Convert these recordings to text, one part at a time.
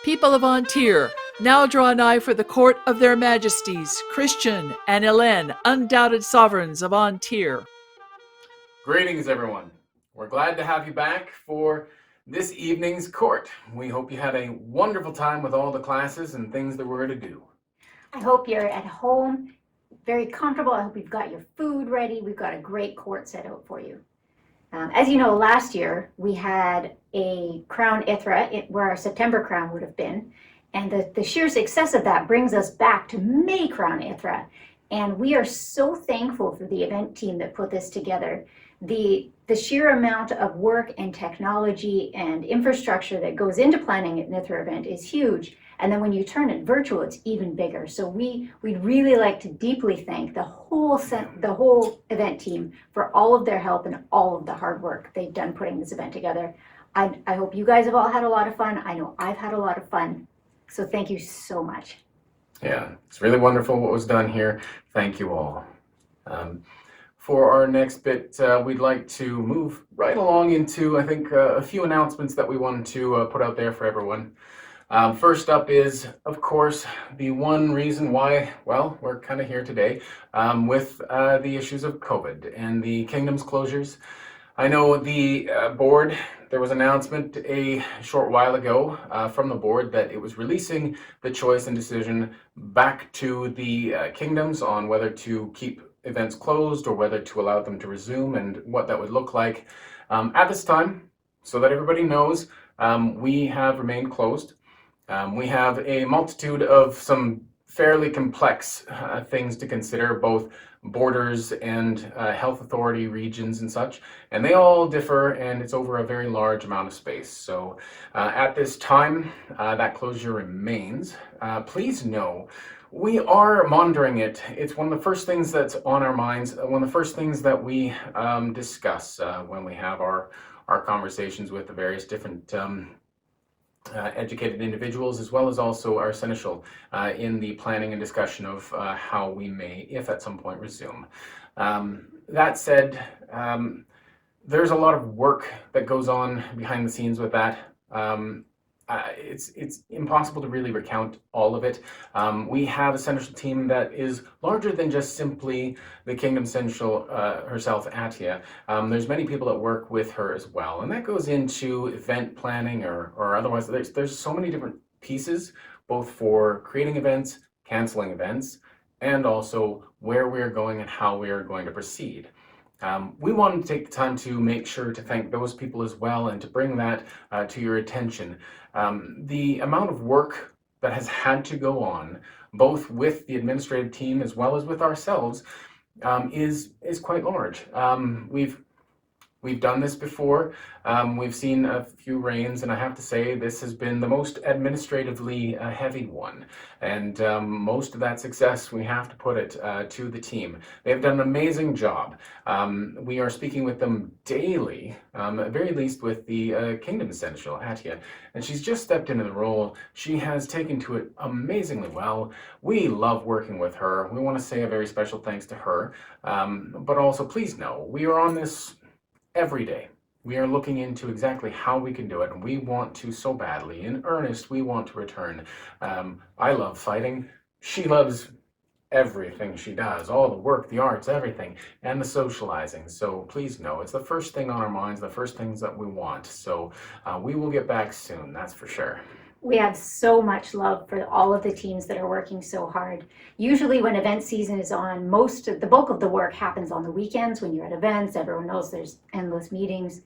People of AnTir, now draw nigh for the court of their majesties, Christian and Helene, undoubted sovereigns of AnTir. Greetings, everyone. We're glad to have you back for this evening's court. We hope you had a wonderful time with all the classes and things that we're going to do. I hope you're at home, very comfortable. I hope you've got your food ready. We've got a great court set out for you. As you know, last year we had a crown Ithra, where our September crown would have been. And the sheer success of that brings us back to May crown Ithra. And we are so thankful for the event team that put this together. The sheer amount of work and technology and infrastructure that goes into planning an Ithra event is huge. And then when you turn it virtual, it's even bigger. So we'd really like to deeply thank the whole event team for all of their help and all of the hard work they've done putting this event together. I hope you guys have all had a lot of fun. I know I've had a lot of fun. So thank you so much. Yeah, it's really wonderful what was done here. Thank you all. For our next bit, we'd like to move right along into, I think, a few announcements that we wanted to put out there for everyone. First up is, of course, the one reason why, well, we're kind of here today with the issues of COVID and the kingdom's closures. I know the board, there was an announcement a short while ago from the board that it was releasing the choice and decision back to the kingdoms on whether to keep events closed or whether to allow them to resume and what that would look like. At this time, so that everybody knows, we have remained closed. We have a multitude of some fairly complex things to consider, both borders and health authority regions and such, and they all differ, and it's over a very large amount of space. So at this time, that closure remains. Please know, we are monitoring it. It's one of the first things that's on our minds, one of the first things that we discuss when we have our conversations with the various different educated individuals, as well as also our seneschal in the planning and discussion of how we may, if at some point, resume. That said, there's a lot of work that goes on behind the scenes with that. It's impossible to really recount all of it. We have a seneschal team that is larger than just simply the kingdom seneschal herself, Ithra. There's many people that work with her as well, and that goes into event planning or otherwise. There's so many different pieces, both for creating events, canceling events, and also where we are going and how we are going to proceed. We wanted to take the time to make sure to thank those people as well and to bring that to your attention. The amount of work that has had to go on, both with the administrative team as well as with ourselves, is quite large. We've done this before. We've seen a few rains, and I have to say this has been the most administratively heavy one. And most of that success, we have to put it to the team. They've done an amazing job. We are speaking with them daily, at very least with the Kingdom Seneschal, Ithra, and she's just stepped into the role. She has taken to it amazingly well. We love working with her. We want to say a very special thanks to her. But also, please know, we are on this every day. We are looking into exactly how we can do it, and we want to so badly. In earnest, we want to return. I love fighting. She loves everything she does, all the work, the arts, everything, and the socializing. So please know, it's the first thing on our minds, the first things that we want. So we will get back soon, that's for sure. We have so much love for all of the teams that are working so hard. Usually when event season is on, the bulk of the work happens on the weekends when you're at events. Everyone knows there's endless meetings.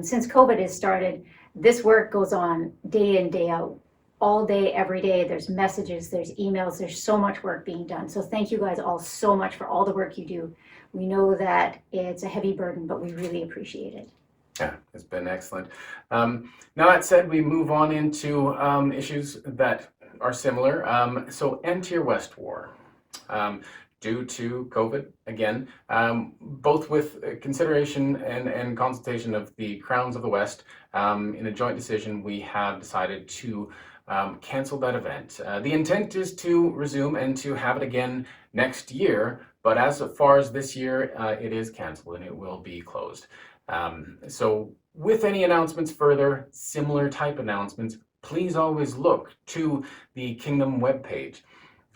Since COVID has started, this work goes on day in, day out, all day, every day. There's messages, there's emails, there's so much work being done. So thank you guys all so much for all the work you do. We know that it's a heavy burden, but we really appreciate it. Yeah, it's been excellent. Now that said, we move on into issues that are similar. So AnTir West War, due to COVID, again, both with consideration and consultation of the Crowns of the West, in a joint decision, we have decided to cancel that event. The intent is to resume and to have it again next year, but as far as this year, it is canceled and it will be closed. So with any announcements further, similar type announcements, please always look to the Kingdom webpage.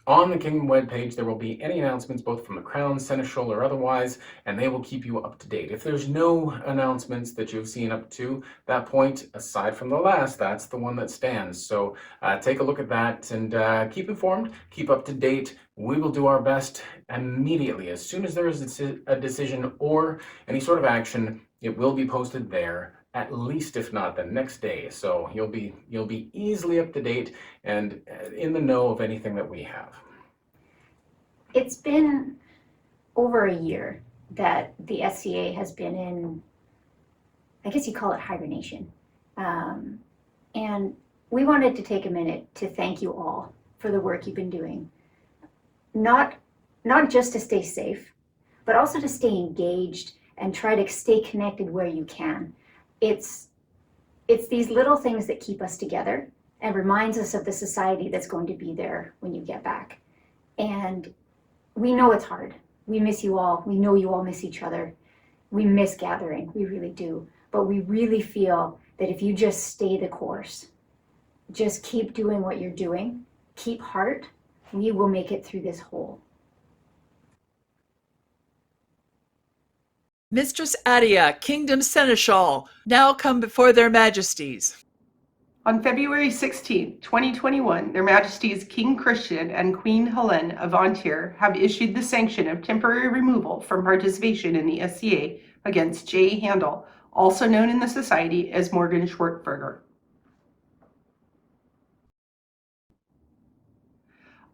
On the Kingdom webpage, there will be any announcements, both from the Crown, Seneschal, or otherwise, and they will keep you up to date. If there's no announcements that you've seen up to that point, aside from the last, that's the one that stands. So take a look at that and keep informed, keep up to date. We will do our best immediately. As soon as there is a decision or any sort of action, it will be posted there, at least if not the next day. So you'll be easily up to date and in the know of anything that we have. It's been over a year that the SCA has been in, I guess you call it hibernation. And we wanted to take a minute to thank you all for the work you've been doing. Not just to stay safe, but also to stay engaged and try to stay connected where you can. It's these little things that keep us together and reminds us of the society that's going to be there when you get back. And we know it's hard. We miss you all. We know you all miss each other. We miss gathering. We really do. But we really feel that if you just stay the course, just keep doing what you're doing, keep heart, we will make it through this hole. Mistress Adia, Kingdom Seneschal, now come before their majesties. On February 16, 2021, Their Majesties King Christian and Queen Helene of AnTir have issued the sanction of temporary removal from participation in the SCA against J. Handel, also known in the Society as Morgan Schwartberger.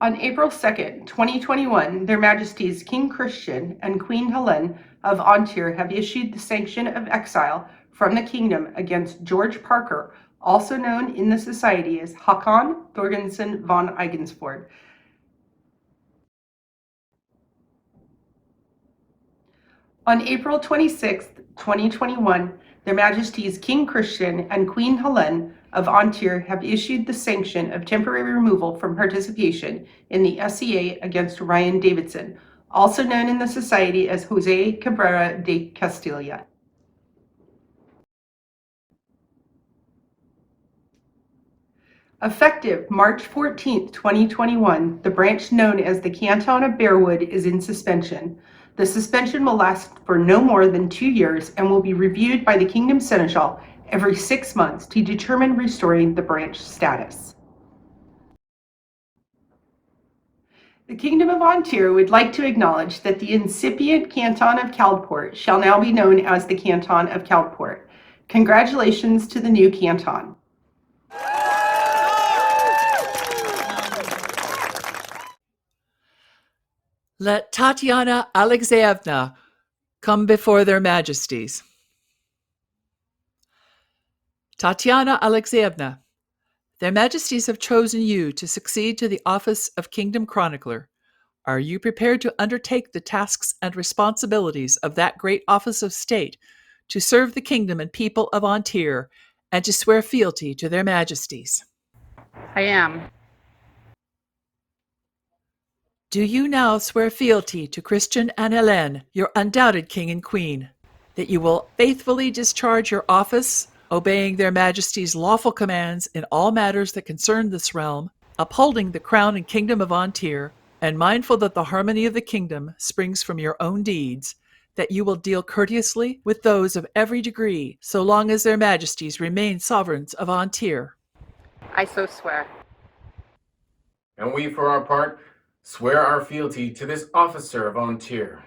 On April 2, 2021, Their Majesties King Christian and Queen Helene of AnTir have issued the sanction of exile from the kingdom against George Parker, also known in the Society as Håkon Thorgensen von Eigensford. On April 26, 2021, Their Majesties King Christian and Queen Helene of AnTir have issued the sanction of temporary removal from participation in the SCA against Ryan Davidson, also known in the Society as Jose Cabrera de Castilla. Effective March 14, 2021, the branch known as the Canton of Bearwood is in suspension. The suspension will last for no more than 2 years and will be reviewed by the Kingdom Seneschal every 6 months to determine restoring the branch status. The Kingdom of AnTir would like to acknowledge that the incipient Canton of Caldport shall now be known as the Canton of Caldport. Congratulations to the new canton. Let Tatiana Alexeyevna come before their majesties. Tatiana Alexeyevna, their majesties have chosen you to succeed to the office of Kingdom Chronicler. Are you prepared to undertake the tasks and responsibilities of that great office of state, to serve the kingdom and people of AnTir, and to swear fealty to their majesties? I am. Do you now swear fealty to Christian and Helene, your undoubted king and queen, that you will faithfully discharge your office, obeying their majesties' lawful commands in all matters that concern this realm, upholding the crown and kingdom of AnTir, and mindful that the harmony of the kingdom springs from your own deeds, that you will deal courteously with those of every degree, so long as their majesties remain sovereigns of AnTir? I so swear. And we, for our part, swear our fealty to this officer of AnTir.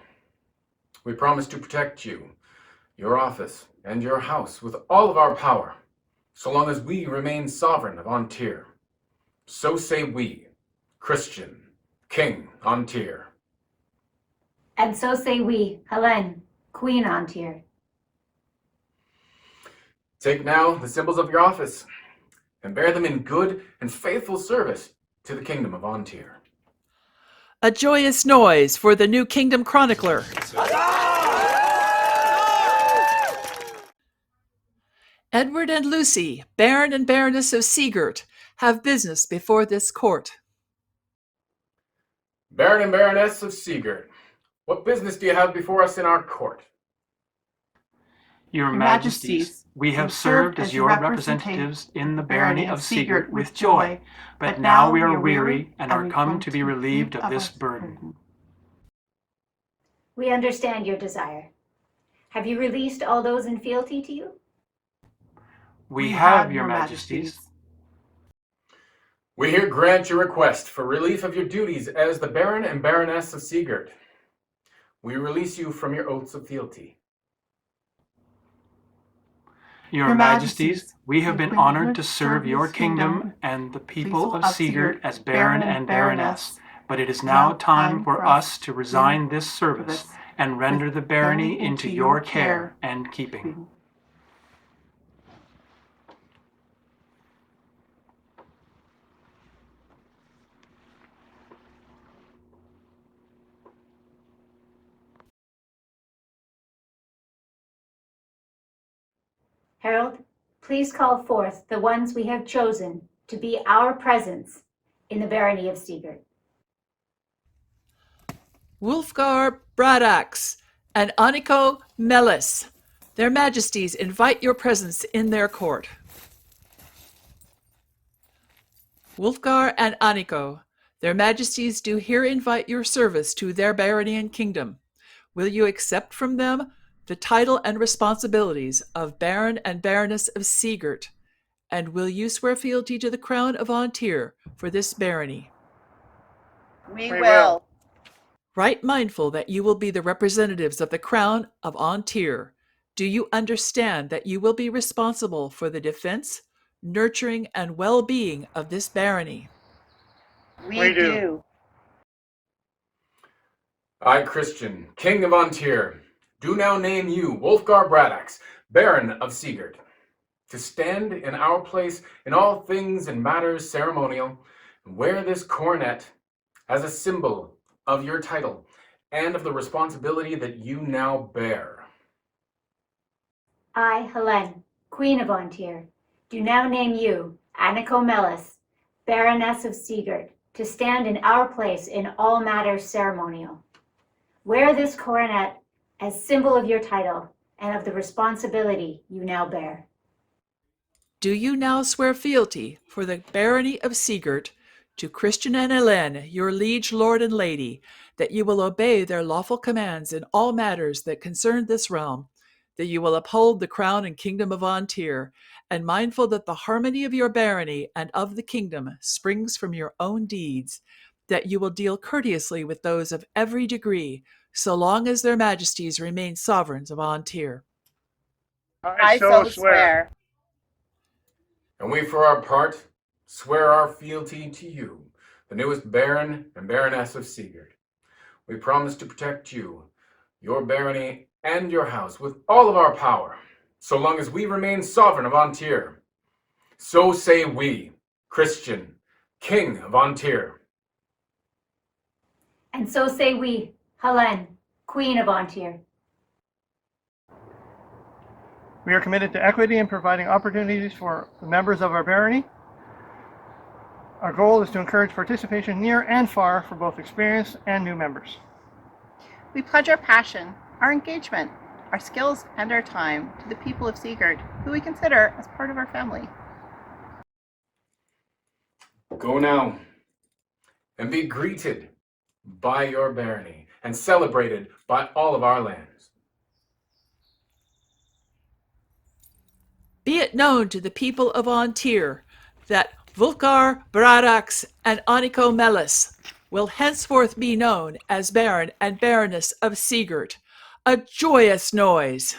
We promise to protect you, your office, and your house with all of our power, so long as we remain sovereign of AnTir. So say we, Christian, King AnTir. And so say we, Helene, Queen AnTir. Take now the symbols of your office, and bear them in good and faithful service to the kingdom of AnTir. A joyous noise for the new Kingdom Chronicler. Edward and Lucy, Baron and Baroness of Seagirt, have business before this court. Baron and Baroness of Seagirt, what business do you have before us in our court? Your Your Majesties, we have served as your representatives in the barony of Sigurd with joy, but now we are weary and are come to be relieved of this burden. We understand your desire. Have you released all those in fealty to you? We have, Your Majesties. We here grant your request for relief of your duties as the Baron and Baroness of Sigurd. We release you from your oaths of fealty. Your Majesties, we have been honored to serve your kingdom and the people of Sigurd as Baron and Baroness, but it is now time for us to resign this service and render the barony into your care and keeping. Harold, please call forth the ones we have chosen to be our presence in the barony of Sigurd. Wulfgar Bradax and Aniko Melis, their majesties invite your presence in their court. Wulfgar and Aniko, their majesties do here invite your service to their barony and kingdom. Will you accept from them the title and responsibilities of Baron and Baroness of Sigurd, and will you swear fealty to the crown of AnTir for this barony? We will. Right mindful that you will be the representatives of the crown of AnTir, do you understand that you will be responsible for the defense, nurturing, and well-being of this barony? We do. I, Christian, King of AnTir, do now name you, Wulfgar Bradax, Baron of Sigurd, to stand in our place in all things and matters ceremonial, and wear this coronet as a symbol of your title and of the responsibility that you now bear. I, Helene, Queen of AnTir, do now name you, Aniko Melis, Baroness of Sigurd, to stand in our place in all matters ceremonial. Wear this coronet as symbol of your title and of the responsibility you now bear. Do you now swear fealty for the barony of Sigurd to Christian and Helene, your liege lord and lady, that you will obey their lawful commands in all matters that concern this realm, that you will uphold the crown and kingdom of AnTir, and mindful that the harmony of your barony and of the kingdom springs from your own deeds, that you will deal courteously with those of every degree, so long as their majesties remain sovereigns of AnTir? I so swear. And we, for our part, swear our fealty to you, the newest Baron and Baroness of Sigurd. We promise to protect you, your barony, and your house with all of our power, so long as we remain sovereign of AnTir. So say we, Christian, King of AnTir. And so say we, Helene, Queen of AnTir. We are committed to equity and providing opportunities for the members of our barony. Our goal is to encourage participation near and far for both experienced and new members. We pledge our passion, our engagement, our skills, and our time to the people of Sigurd, who we consider as part of our family. Go now and be greeted by your barony and celebrated by all of our lands. Be it known to the people of AnTir that Wulfgar Bradax and Aniko Melis will henceforth be known as Baron and Baroness of Sigurd. A joyous noise!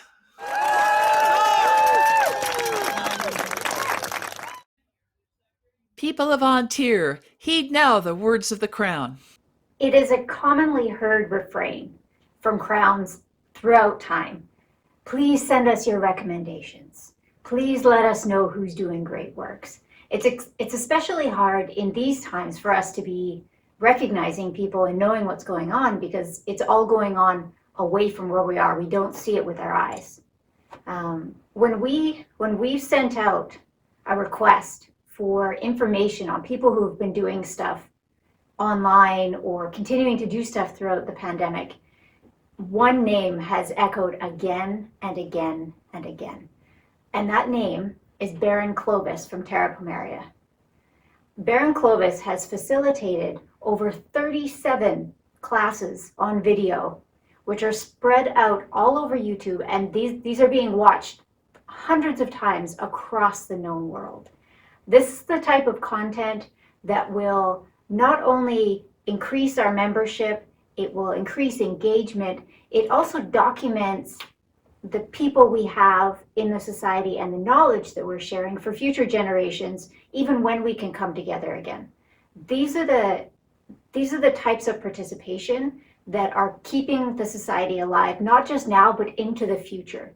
People of AnTir, heed now the words of the crown. It is a commonly heard refrain from crowns throughout time. Please send us your recommendations. Please let us know who's doing great works. It's especially hard in these times for us to be recognizing people and knowing what's going on, because it's all going on away from where we are. We don't see it with our eyes. When we've sent out a request for information on people who have been doing stuff online or continuing to do stuff throughout the pandemic, one name has echoed again and again and again. And that name is Baron Clovis from Terra Pomaria. Baron Clovis has facilitated over 37 classes on video, which are spread out all over YouTube, and these are being watched hundreds of times across the known world. This is the type of content that will not only increase our membership, it will increase engagement, it also documents the people we have in the society and the knowledge that we're sharing for future generations, even when we can come together again. These are the types of participation that are keeping the society alive, not just now, but into the future.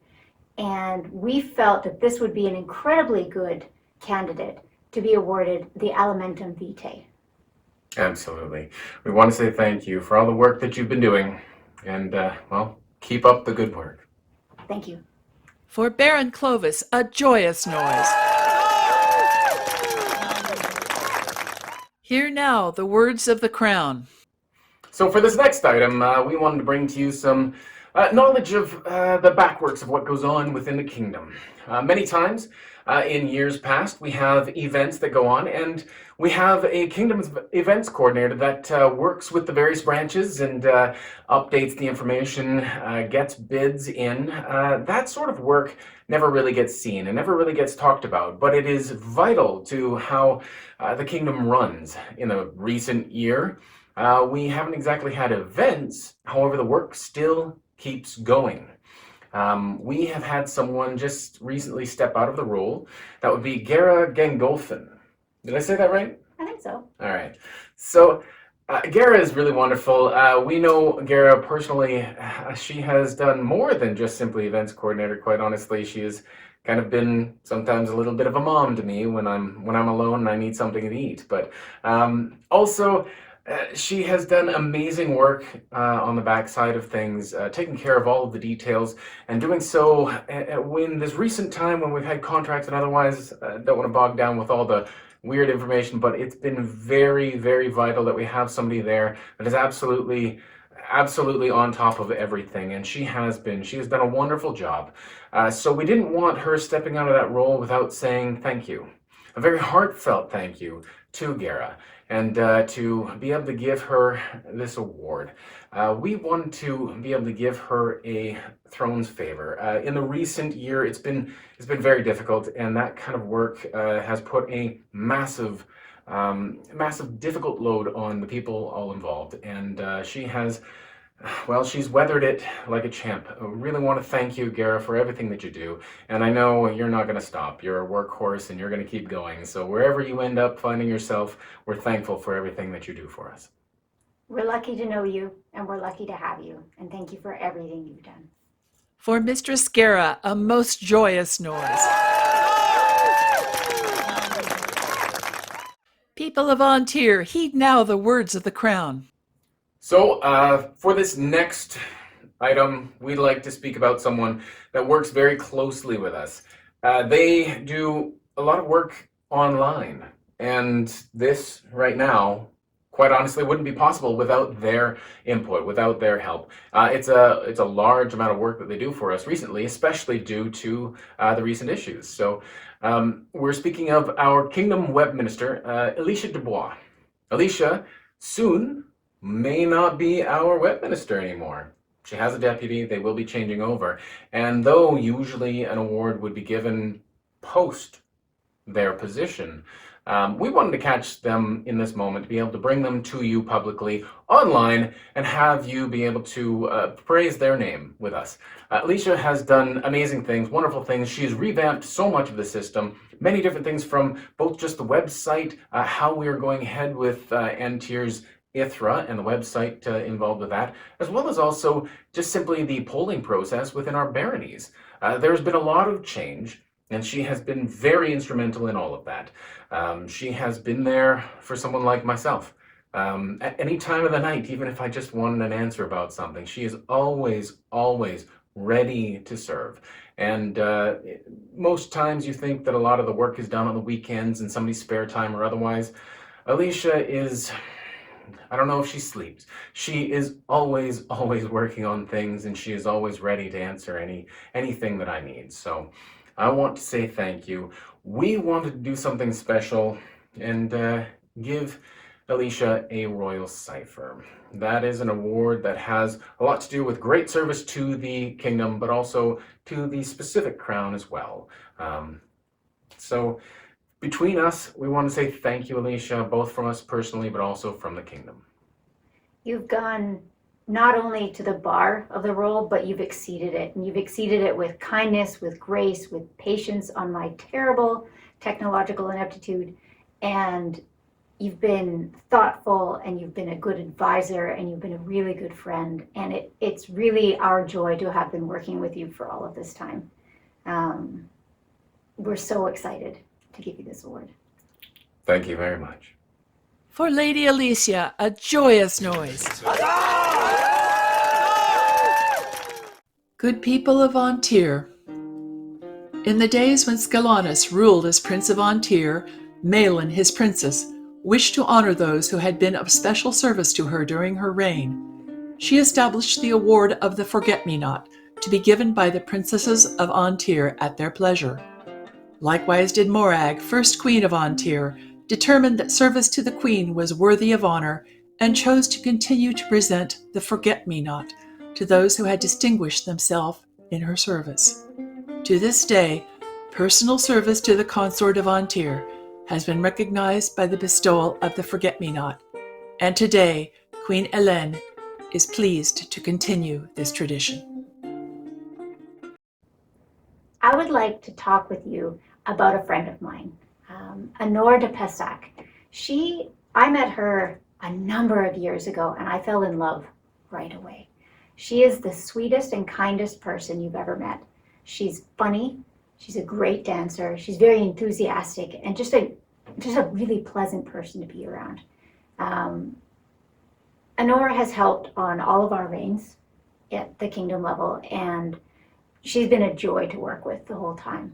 And we felt that this would be an incredibly good candidate to be awarded the Alimentum Vitae. Absolutely. We want to say thank you for all the work that you've been doing, and well, keep up the good work. Thank you. For Baron Clovis, a joyous noise. Hear now the words of the crown. So for this next item, we wanted to bring to you some knowledge of the backworks of what goes on within the kingdom. Many times in years past, we have events that go on, and we have a kingdom events coordinator that works with the various branches and updates the information, gets bids in. That sort of work never really gets seen and never really gets talked about, but it is vital to how the kingdom runs. In the recent year, we haven't exactly had events, however the work still keeps going. We have had someone just recently step out of the role. That would be Gara Gangolfin. Did I say that right? I think so. All right. So Gara is really wonderful. We know Gara personally. She has done more than just simply events coordinator. Quite honestly, she has kind of been sometimes a little bit of a mom to me when I'm alone and I need something to eat. But also, she has done amazing work on the backside of things, taking care of all of the details, and doing so when this recent time when we've had contracts and otherwise, don't want to bog down with all the weird information, but it's been very, very vital that we have somebody there that is absolutely on top of everything, and she has done a wonderful job. So we didn't want her stepping out of that role without saying thank you. A very heartfelt thank you to Gara, and to be able to give her this award. We want to be able to give her a throne's favor. In the recent year, it's been very difficult, and that kind of work has put a massive difficult load on the people all involved, and she's weathered it like a champ. I really want to thank you, Gara, for everything that you do. And I know you're not going to stop. You're a workhorse and you're going to keep going. So wherever you end up finding yourself, we're thankful for everything that you do for us. We're lucky to know you, and we're lucky to have you. And thank you for everything you've done. For Mistress Gara, a most joyous noise. People of AnTir, heed now the words of the crown. So for this next item, we'd like to speak about someone that works very closely with us. They do a lot of work online, and this right now, quite honestly, wouldn't be possible without their input, without their help. It's a large amount of work that they do for us recently, especially due to the recent issues. So we're speaking of our Kingdom Web Minister, Alicia Dubois. Alicia soon may not be our web minister anymore. She has a deputy. They will be changing over. And though usually an award would be given post their position, we wanted to catch them in this moment, to be able to bring them to you publicly online and have you be able to praise their name with us. Alicia has done amazing things, wonderful things. She has revamped so much of the system, many different things, from both just the website, how we are going ahead with AnTir's Ithra and the website involved with that, as well as also just simply the polling process within our baronies. There's been a lot of change, and she has been very instrumental in all of that. She has been there for someone like myself. At any time of the night, even if I just wanted an answer about something, she is always ready to serve. And most times you think that a lot of the work is done on the weekends and somebody's spare time or otherwise. Alicia is I don't know if she sleeps. She is always, always working on things, and she is always ready to answer anything that I need. So I want to say thank you. We wanted to do something special and give Alicia a royal cipher. That is an award that has a lot to do with great service to the kingdom, but also to the specific crown as well. So between us, we want to say thank you, Alicia, both from us personally, but also from the kingdom. You've gone not only to the bar of the role, but you've exceeded it. And you've exceeded it with kindness, with grace, with patience on my terrible technological ineptitude. And you've been thoughtful, and you've been a good advisor, and you've been a really good friend. And it's really our joy to have been working with you for all of this time. We're so excited to give you this award. Thank you very much. For Lady Alicia, a joyous noise. Good people of AnTir, in the days when Scalanus ruled as Prince of AnTir, Malin, his princess, wished to honor those who had been of special service to her during her reign. She established the award of the Forget-Me-Not to be given by the princesses of AnTir at their pleasure. Likewise did Morag, first queen of AnTir, determined that service to the queen was worthy of honor, and chose to continue to present the Forget-Me-Not to those who had distinguished themselves in her service. To this day, personal service to the consort of AnTir has been recognized by the bestowal of the Forget-Me-Not, and today Queen Helene is pleased to continue this tradition. I would like to talk with you about a friend of mine, Honor de Pessac. I met her a number of years ago, and I fell in love right away. She is the sweetest and kindest person you've ever met. She's funny, she's a great dancer, she's very enthusiastic, and just a really pleasant person to be around. Honor has helped on all of our reigns at the kingdom level, and she's been a joy to work with the whole time.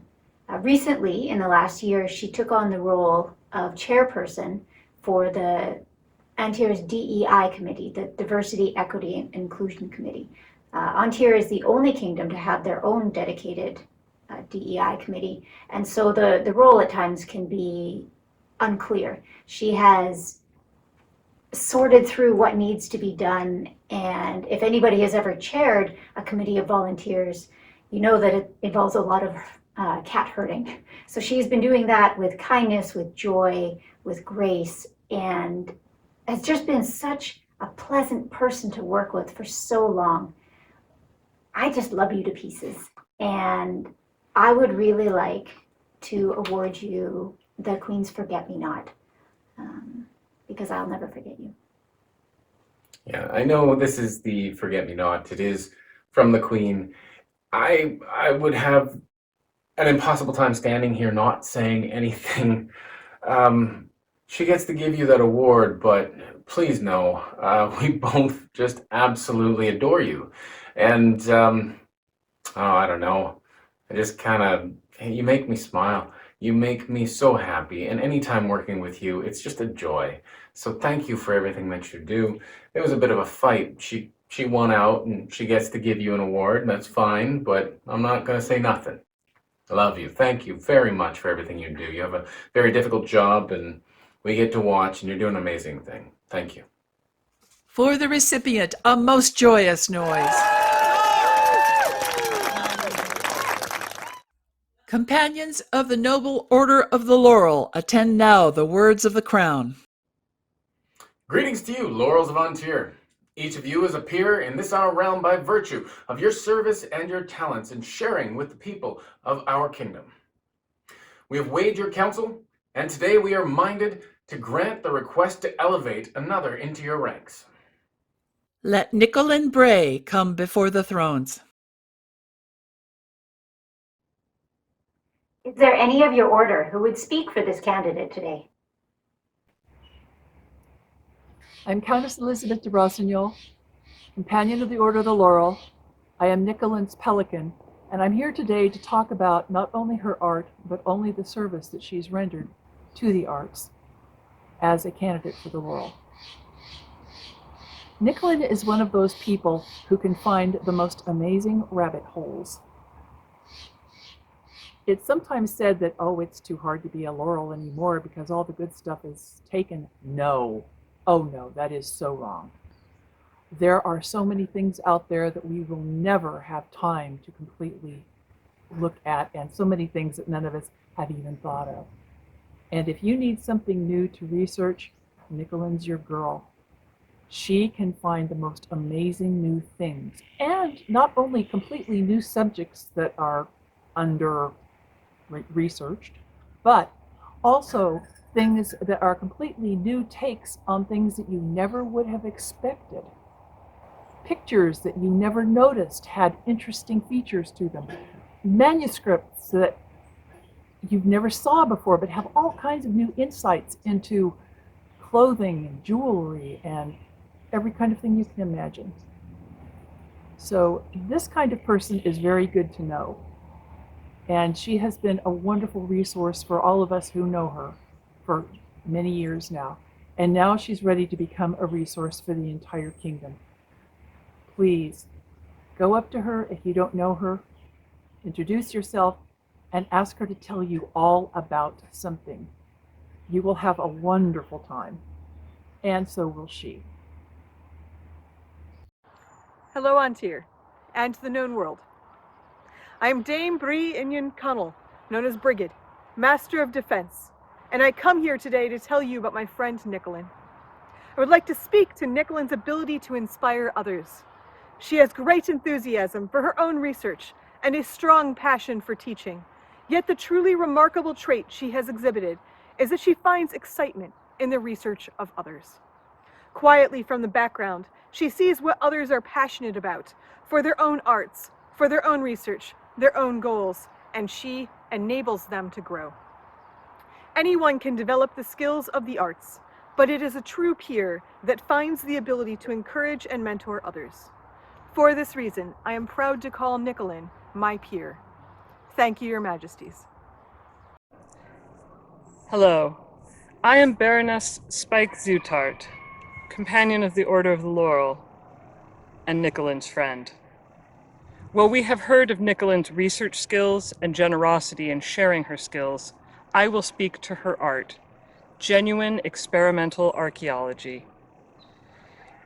Recently, in the last year, she took on the role of chairperson for the AnTir's DEI committee, the Diversity, Equity, and Inclusion Committee. AnTir is the only kingdom to have their own dedicated DEI committee, and so the role at times can be unclear. She has sorted through what needs to be done, and if anybody has ever chaired a committee of volunteers, you know that it involves a lot of cat herding. So she's been doing that with kindness, with joy, with grace, and has just been such a pleasant person to work with for so long. I just love you to pieces, and I would really like to award you the Queen's Forget-Me-Not, because I'll never forget you. Yeah, I know this is the Forget-Me-Not. It is from the Queen. I would have an impossible time standing here not saying anything. She gets to give you that award, but please know, we both just absolutely adore you. And, I don't know, you make me smile. You make me so happy, and anytime working with you, it's just a joy. So thank you for everything that you do. It was a bit of a fight. She won out, and she gets to give you an award, and that's fine, but I'm not going to say nothing. I love you. Thank you very much for everything you do. You have a very difficult job, and we get to watch, and you're doing an amazing thing. Thank you. For the recipient, a most joyous noise. Companions of the Noble Order of the Laurel, attend now the words of the crown. Greetings to you, Laurels of AnTir. Each of you is a peer in this our realm by virtue of your service and your talents in sharing with the people of our kingdom. We have weighed your counsel, and today we are minded to grant the request to elevate another into your ranks. Let Nicholin Bray come before the thrones. Is there any of your order who would speak for this candidate today? I am Countess Elizabeth de Rossignol, companion of the Order of the Laurel. I am Nicolin's pelican, and I'm here today to talk about not only her art, but only the service that she's rendered to the arts as a candidate for the Laurel. Nicholin is one of those people who can find the most amazing rabbit holes. It's sometimes said that, oh, it's too hard to be a Laurel anymore because all the good stuff is taken. No. Oh, no, that is so wrong. There are so many things out there that we will never have time to completely look at, and so many things that none of us have even thought of. And if you need something new to research, Nicolin's your girl. She can find the most amazing new things, and not only completely new subjects that are under researched, but also things that are completely new takes on things that you never would have expected. Pictures that you never noticed had interesting features to them. Manuscripts that you've never saw before but have all kinds of new insights into clothing and jewelry and every kind of thing you can imagine. So this kind of person is very good to know. And she has been a wonderful resource for all of us who know her for many years now. And now she's ready to become a resource for the entire kingdom. Please go up to her if you don't know her, introduce yourself, and ask her to tell you all about something. You will have a wonderful time, and so will she. Hello, AnTir, and the known world. I am Dame Bree Inyon Connell, known as Brigid, Master of Defense, and I come here today to tell you about my friend Nicholin. I would like to speak to Nicolin's ability to inspire others. She has great enthusiasm for her own research and a strong passion for teaching. Yet the truly remarkable trait she has exhibited is that she finds excitement in the research of others. Quietly from the background, she sees what others are passionate about for their own arts, for their own research, their own goals, and she enables them to grow. Anyone can develop the skills of the arts, but it is a true peer that finds the ability to encourage and mentor others. For this reason, I am proud to call Nicholin my peer. Thank you, Your Majesties. Hello, I am Baroness Spike Zutart, companion of the Order of the Laurel, and Nicolin's friend. While we have heard of Nicolin's research skills and generosity in sharing her skills, I will speak to her art, genuine experimental archaeology.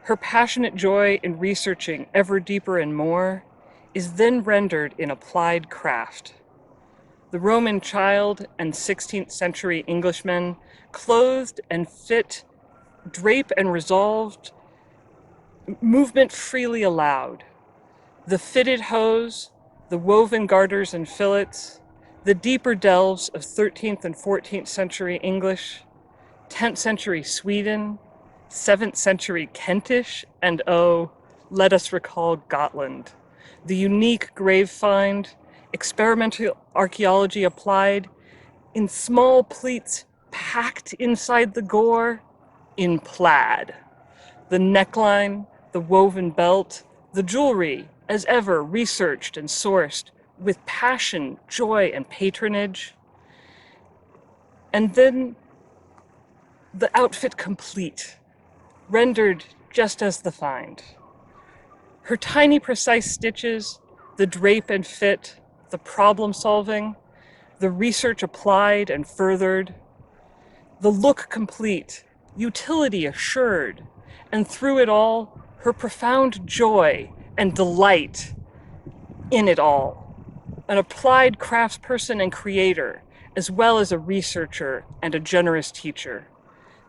Her passionate joy in researching ever deeper and more is then rendered in applied craft. The Roman child and 16th century Englishmen, clothed and fit, drape and resolved, movement freely allowed. The fitted hose, the woven garters and fillets, the deeper delves of 13th and 14th century English, 10th century Sweden, 7th century Kentish, and oh, let us recall Gotland. The unique grave find, experimental archaeology applied in small pleats packed inside the gore in plaid. The neckline, the woven belt, the jewelry, as ever, researched and sourced with passion, joy, and patronage. And then the outfit complete, rendered just as the find. Her tiny, precise stitches, the drape and fit, the problem solving, the research applied and furthered, the look complete, utility assured, and through it all, her profound joy and delight in it all. An applied craftsperson and creator, as well as a researcher and a generous teacher.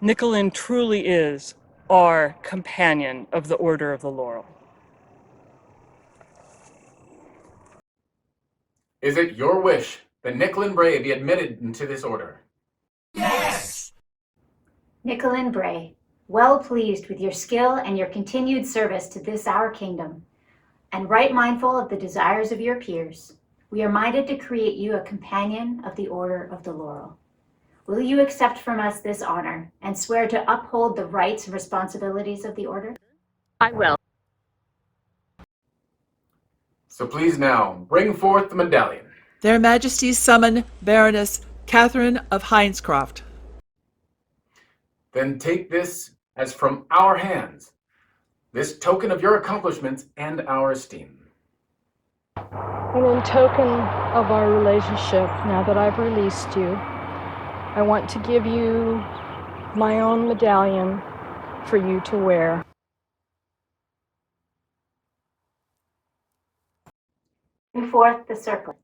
Nicholin truly is our companion of the Order of the Laurel. Is it your wish that Nicholin Bray be admitted into this order? Yes! Nicholin Bray, well pleased with your skill and your continued service to this our kingdom, and right mindful of the desires of your peers, we are minded to create you a companion of the Order of the Laurel. Will you accept from us this honor and swear to uphold the rights and responsibilities of the Order? I will. So please now, bring forth the medallion. Their Majesties summon Baroness Catherine of Hinescroft. Then take this as from our hands this token of your accomplishments and our esteem. And in token of our relationship, now that I've released you, I want to give you my own medallion for you to wear. Bring forth the circlet.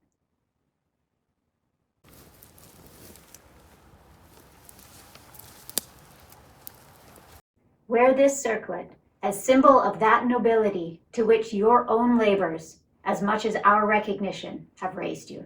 Wear this circlet as symbol of that nobility to which your own labors, as much as our recognition, have raised you.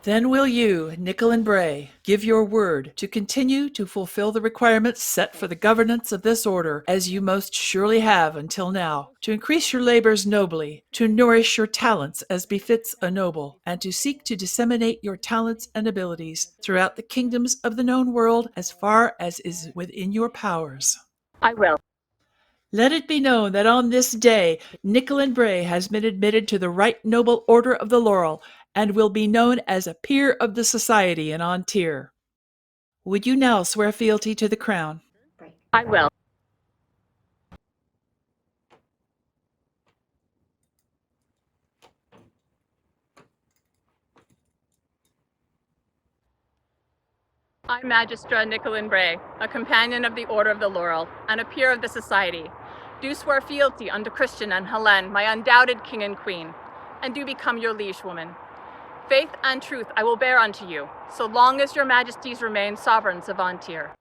Then will you, Nicholin Bray, give your word to continue to fulfill the requirements set for the governance of this order, as you most surely have until now, to increase your labors nobly, to nourish your talents as befits a noble, and to seek to disseminate your talents and abilities throughout the kingdoms of the known world as far as is within your powers. I will. Let it be known that on this day, Nicholin Bray has been admitted to the Right Noble Order of the Laurel, and will be known as a peer of the society in AnTir. Would you now swear fealty to the crown? I will. I, Magistra Nicholin Bray, a companion of the Order of the Laurel, and a peer of the Society, do swear fealty unto Christian and Helene, my undoubted king and queen, and do become your liege woman. Faith and truth I will bear unto you, so long as your majesties remain sovereigns of AnTir.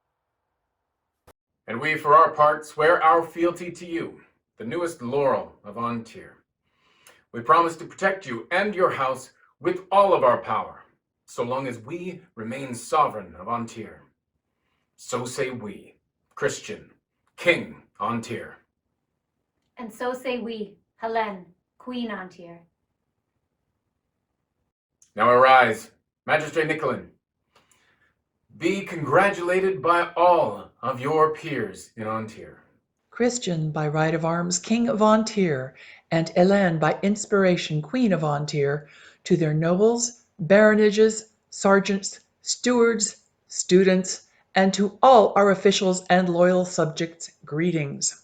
And we, for our part, swear our fealty to you, the newest laurel of AnTir. We promise to protect you and your house with all of our power, so long as we remain sovereign of AnTir. So say we, Christian, King AnTir. And so say we, Helene, Queen AnTir. Now arise, Magistrate Nicholin. Be congratulated by all of your peers in AnTir. Christian by right of arms King of AnTir, and Helene by inspiration Queen of AnTir, to their nobles, baronages, sergeants, stewards, students, and to all our officials and loyal subjects, greetings.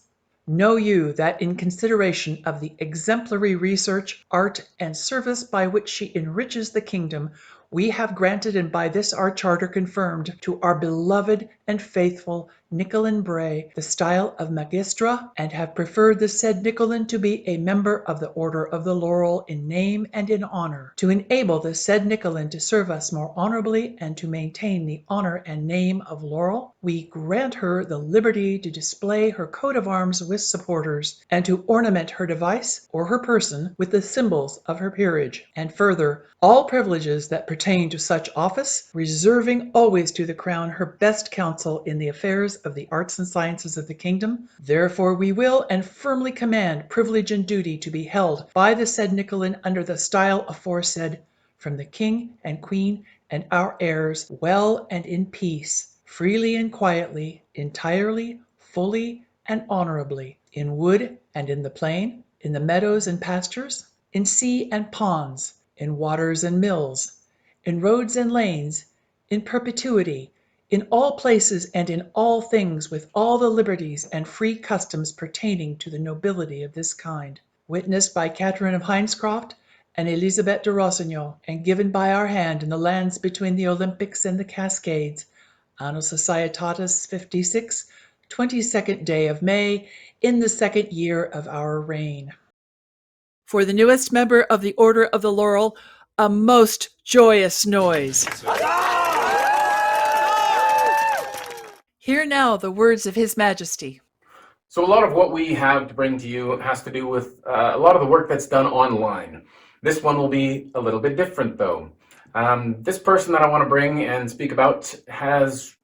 Know you that in consideration of the exemplary research, art, and service by which she enriches the kingdom, we have granted and by this our charter confirmed to our beloved and faithful Nicholin Bray the style of Magistra, and have preferred the said Nicholin to be a member of the Order of the Laurel in name and in honor, to enable the said Nicholin to serve us more honorably and to maintain the honor and name of Laurel. We grant her the liberty to display her coat of arms with supporters, and to ornament her device or her person with the symbols of her peerage, and further, all privileges that pertain to such office, reserving always to the crown her best counsel in the affairs of the arts and sciences of the kingdom. Therefore we will and firmly command privilege and duty to be held by the said Nicholin under the style aforesaid, from the king and queen and our heirs, well and in peace, freely and quietly, entirely, fully, and honorably, in wood and in the plain, in the meadows and pastures, in sea and ponds, in waters and mills, in roads and lanes, in perpetuity, in all places and in all things, with all the liberties and free customs pertaining to the nobility of this kind. Witnessed by Catherine of Heinscroft and Elizabeth de Rossignol, and given by our hand in the lands between the Olympics and the Cascades, Anno Societatis 56, 22nd day of May, in the 2nd year of our reign. For the newest member of the Order of the Laurel, a most joyous noise. Hear now the words of His Majesty. So a lot of what we have to bring to you has to do with a lot of the work that's done online. This one will be a little bit different though. This person that I want to bring and speak about has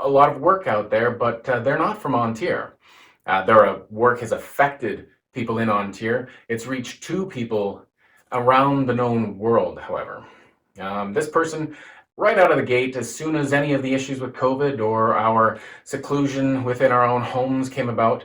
a lot of work out there, but they're not from AnTir. Their work has affected people in AnTir. It's reached 2 people around the known world, however. This person, right out of the gate, as soon as any of the issues with COVID or our seclusion within our own homes came about,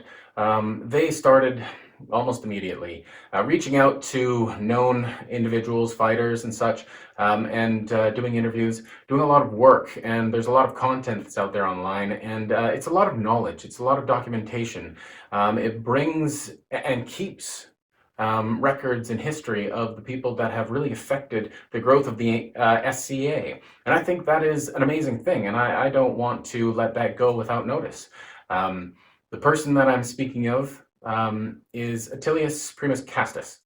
they started almost immediately, reaching out to known individuals, fighters and such, and doing interviews, doing a lot of work. And there's a lot of content that's out there online, and it's a lot of knowledge, it's a lot of documentation. It brings and keeps records and history of the people that have really affected the growth of the SCA. And I think that is an amazing thing, and I don't want to let that go without notice. The person that I'm speaking of is Attilius Primus Castus.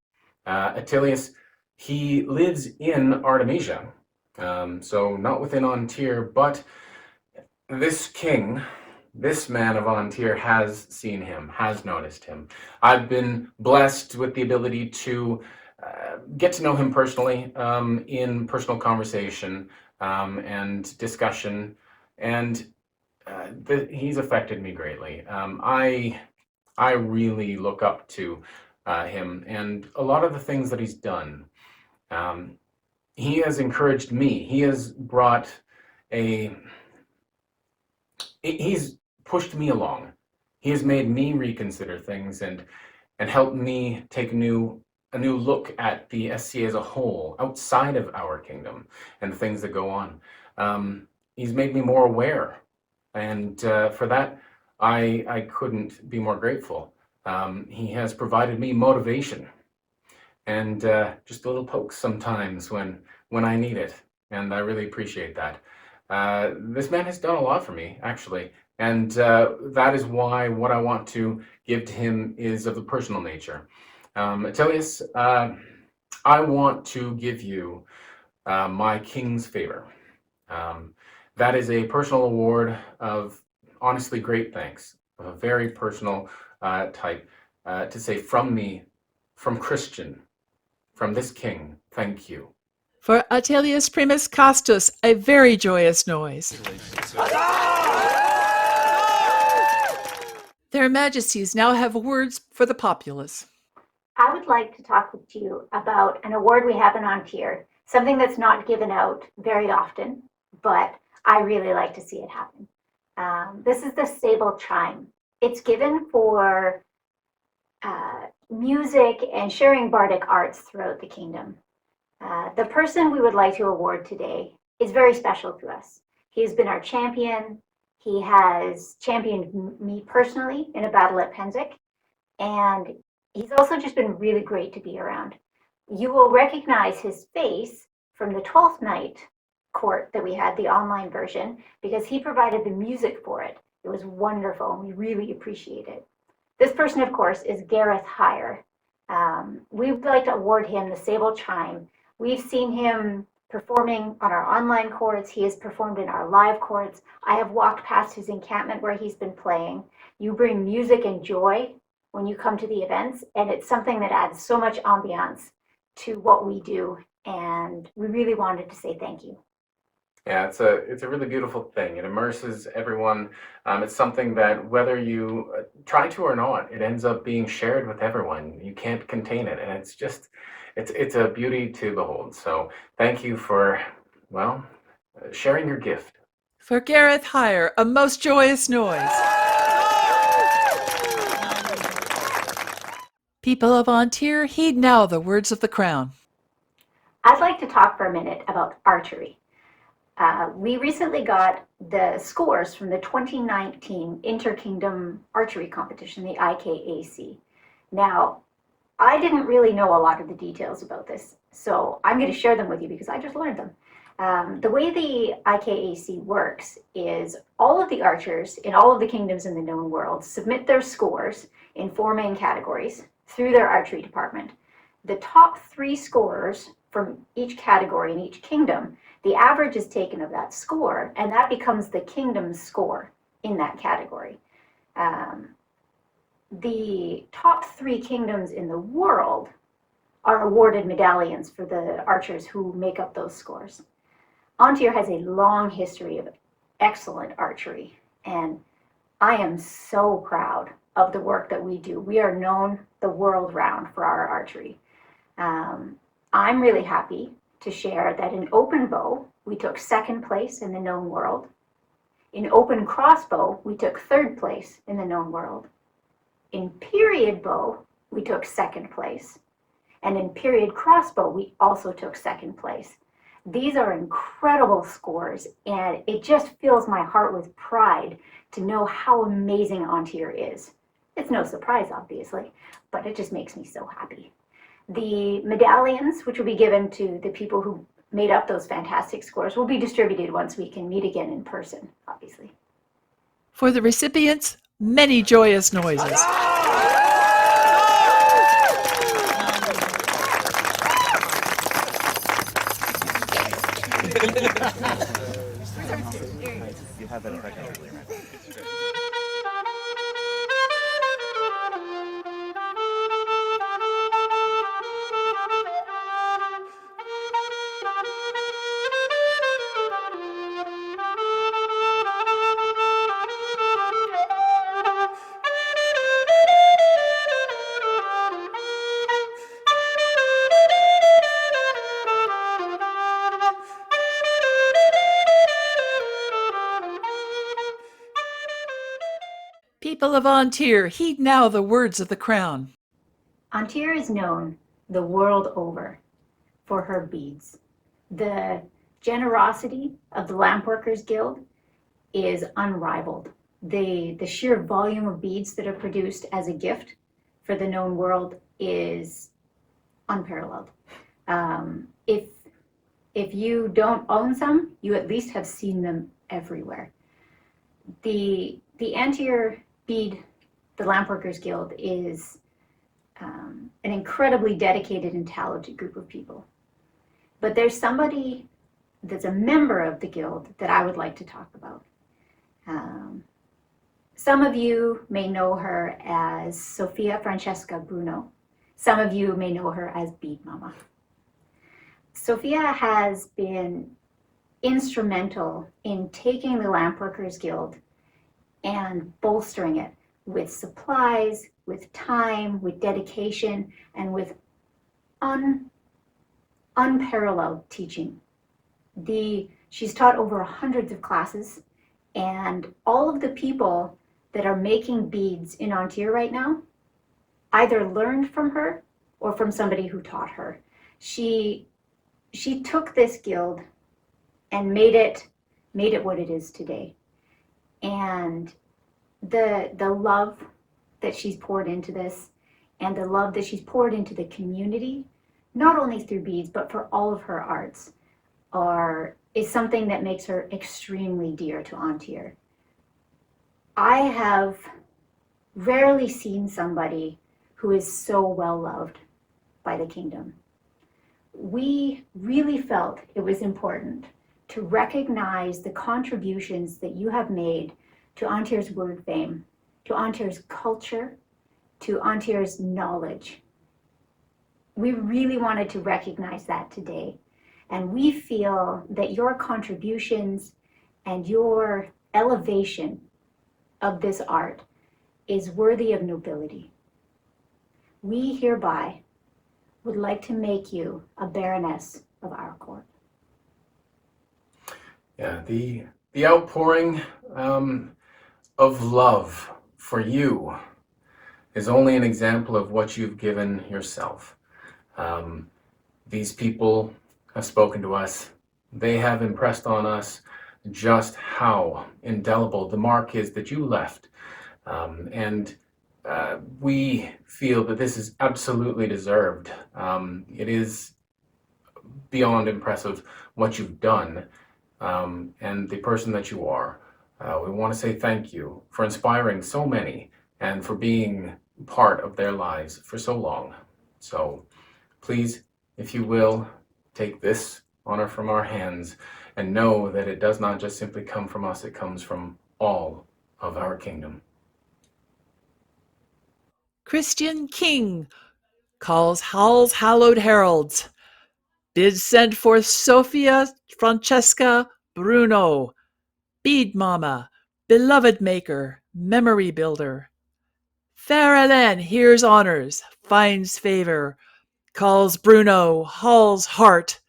Attilius, he lives in Artemisia, so not within AnTir, but this king, this man of AnTir has seen him, has noticed him. I've been blessed with the ability to get to know him personally in personal conversation and discussion, and he's affected me greatly. I really look up to him and a lot of the things that he's done. He has encouraged me. He has brought he's pushed me along. He has made me reconsider things and helped me take a new look at the SCA as a whole, outside of our kingdom and the things that go on. He's made me more aware, and for that, I couldn't be more grateful. He has provided me motivation and just a little poke sometimes when I need it, and I really appreciate that. This man has done a lot for me, actually, and that is why what I want to give to him is of the personal nature. Attilius, I want to give you my king's favor. That is a personal award of honestly great thanks, of a very personal type, to say from me, from Christian, from this king, thank you. For Attilius Primus Castus, a very joyous noise. Their Majesties now have words for the populace. I would like to talk with you about an award we have in AnTir, something that's not given out very often, but I really like to see it happen. This is the Sable Chime. It's given for music and sharing bardic arts throughout the kingdom. The person we would like to award today is very special to us. He's been our champion. He has championed me personally in a battle at Penzik, and he's also just been really great to be around. You will recognize his face from the 12th night court that we had, the online version, because he provided the music for it. It was wonderful, and we really appreciate it. This person, of course, is Gareth Heyer. We would like to award him the Sable Chime. We've seen him performing on our online courts. He has performed in our live courts. I have walked past his encampment where he's been playing. You bring music and joy when you come to the events, and it's something that adds so much ambiance to what we do, and we really wanted to say thank you. Yeah, it's a really beautiful thing. It immerses everyone. It's something that whether you try to or not, it ends up being shared with everyone. You can't contain it, and it's just, it's a beauty to behold. So thank you for, well, sharing your gift. For Gareth Heyer, a most joyous noise. People of AnTir, heed now the words of the crown. I'd like to talk for a minute about archery. We recently got the scores from the 2019 Inter-Kingdom Archery Competition, the IKAC. Now, I didn't really know a lot of the details about this, so I'm going to share them with you because I just learned them. The way the IKAC works is all of the archers in all of the kingdoms in the known world submit their scores in 4 main categories through their archery department. The top 3 scorers from each category in each kingdom, the average is taken of that score, and that becomes the kingdom's score in that category. The top 3 kingdoms in the world are awarded medallions for the archers who make up those scores. AnTir has a long history of excellent archery, and I am so proud of the work that we do. We are known the world round for our archery. I'm really happy to share that in open bow, we took 2nd place in the known world. In open crossbow, we took 3rd place in the known world. In period bow, we took second place. And in period crossbow, we also took second place. These are incredible scores, and it just fills my heart with pride to know how amazing AnTir is. It's no surprise, obviously, but it just makes me so happy. The medallions, which will be given to the people who made up those fantastic scores, will be distributed once we can meet again in person, obviously. For the recipients, many joyous noises. You have that effect earlier. People of AnTir, heed now the words of the crown. AnTir is known the world over for her beads. The generosity of the Lampworkers Guild is unrivaled. The sheer volume of beads that are produced as a gift for the known world is unparalleled. If you don't own some, you at least have seen them everywhere. The AnTir bead, the Lampworkers Guild, is an incredibly dedicated and talented group of people. But there's somebody that's a member of the guild that I would like to talk about. Some of you may know her as Sophia Francesca Bruno. Some of you may know her as Bead Mama. Sophia has been instrumental in taking the Lampworkers Guild and bolstering it with supplies, with time, with dedication, and with unparalleled teaching. She's taught over hundreds of classes, and all of the people that are making beads in AnTir right now either learned from her or from somebody who taught her. She took this guild and made it what it is today. And the love that she's poured into this, and the love that she's poured into the community, not only through beads, but for all of her arts, is something that makes her extremely dear to AnTir. I have rarely seen somebody who is so well loved by the kingdom. We really felt it was important to recognize the contributions that you have made to AnTir's word fame, to AnTir's culture, to AnTir's knowledge. We really wanted to recognize that today. And we feel that your contributions and your elevation of this art is worthy of nobility. We hereby would like to make you a baroness of our court. Yeah, the outpouring of love for you is only an example of what you've given yourself. These people have spoken to us. They have impressed on us just how indelible the mark is that you left. And we feel that this is absolutely deserved. It is beyond impressive what you've done and the person that you are. We want to say thank you for inspiring so many and for being part of their lives for so long. So please, if you will, take this honor from our hands and know that it does not just simply come from us, it comes from all of our kingdom. Christian King calls Hall's hallowed heralds. Bids send forth Sophia Francesca Bruno, Bead Mama, Beloved Maker, Memory Builder. Fair Helene hears honors, finds favor, calls Bruno Hall's heart,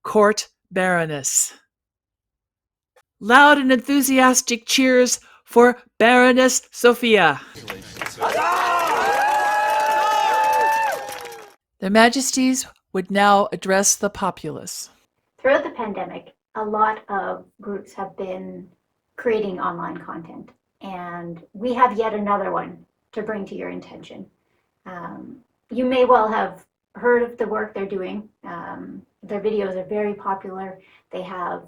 court baroness. Loud and enthusiastic cheers for Baroness Sophia. Their Majesties would now address the populace. Throughout the pandemic, a lot of groups have been creating online content, and we have yet another one to bring to your attention. You may well have heard of the work they're doing. Their videos are very popular. They have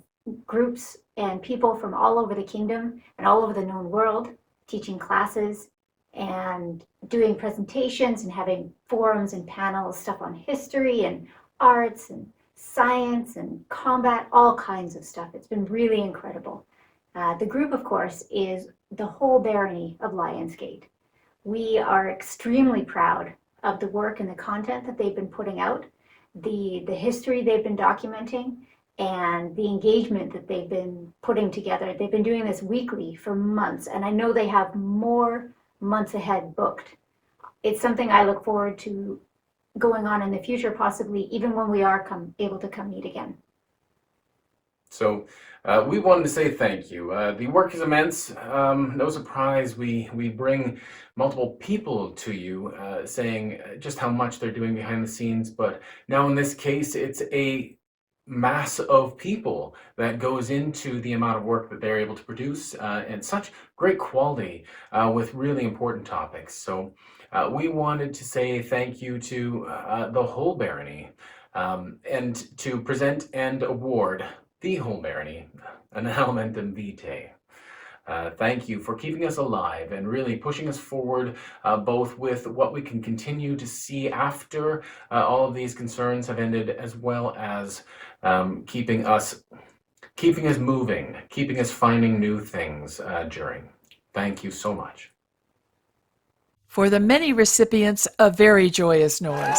groups and people from all over the kingdom and all over the known world teaching classes and doing presentations and having forums and panels, stuff on history and arts and science and combat, all kinds of stuff. It's been really incredible. The group, of course, is the whole barony of Lionsgate. We are extremely proud of the work and the content that they've been putting out, the history they've been documenting, and the engagement that they've been putting together. They've been doing this weekly for months, and I know they have more months ahead booked. It's something I look forward to going on in the future, possibly even when we are able to come meet again. So we wanted to say thank you. The work is immense. No surprise we bring multiple people to you saying just how much they're doing behind the scenes, but now in this case it's a mass of people that goes into the amount of work that they're able to produce and such great quality with really important topics. So we wanted to say thank you to the whole barony and to present and award the whole barony an elementum vitae. Thank you for keeping us alive and really pushing us forward, both with what we can continue to see after all of these concerns have ended, as well as keeping us moving, keeping us finding new things during. Thank you so much. For the many recipients, a very joyous noise.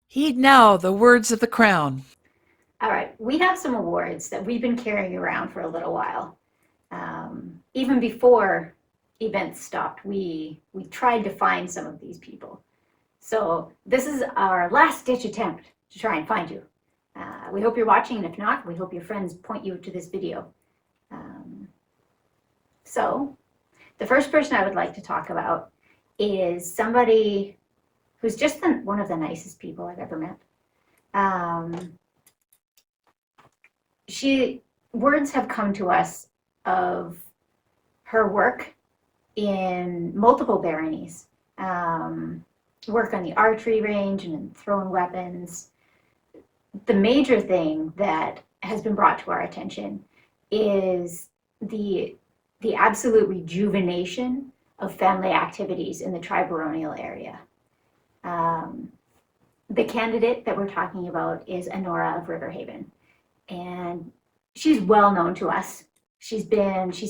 Heed now the words of the crown. All right, we have some awards that we've been carrying around for a little while. Even before events stopped, we tried to find some of these people. So this is our last-ditch attempt to try and find you. We hope you're watching, and if not, we hope your friends point you to this video. So the first person I would like to talk about is somebody who's just one of the nicest people I've ever met. Words have come to us of her work in multiple baronies, work on the archery range and in throwing weapons. The major thing that has been brought to our attention is the absolute rejuvenation of family activities in the tri-baronial area. The candidate that we're talking about is Honora of Riverhaven, and she's well known to us. She's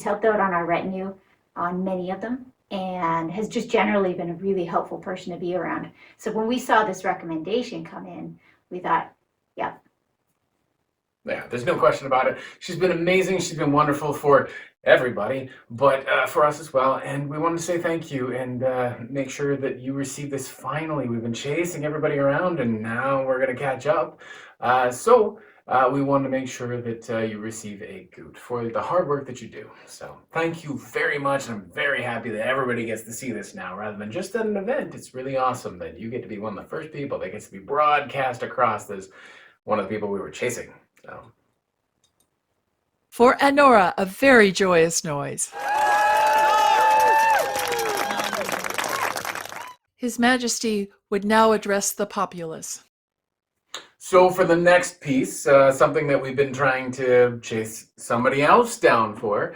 helped out on our retinue on many of them, and has just generally been a really helpful person to be around. So when we saw this recommendation come in, we thought, yeah. Yeah, there's no question about it. She's been amazing. She's been wonderful for everybody, but for us as well. And we wanted to say thank you and make sure that you receive this finally. We've been chasing everybody around, and now we're going to catch up. So we wanted to make sure that you receive a goot for the hard work that you do. So thank you very much. And I'm very happy that everybody gets to see this now rather than just at an event. It's really awesome that you get to be one of the first people that gets to be broadcast across as one of the people we were chasing. So. For Honora, a very joyous noise. His Majesty would now address the populace. So for the next piece, something that we've been trying to chase somebody else down for,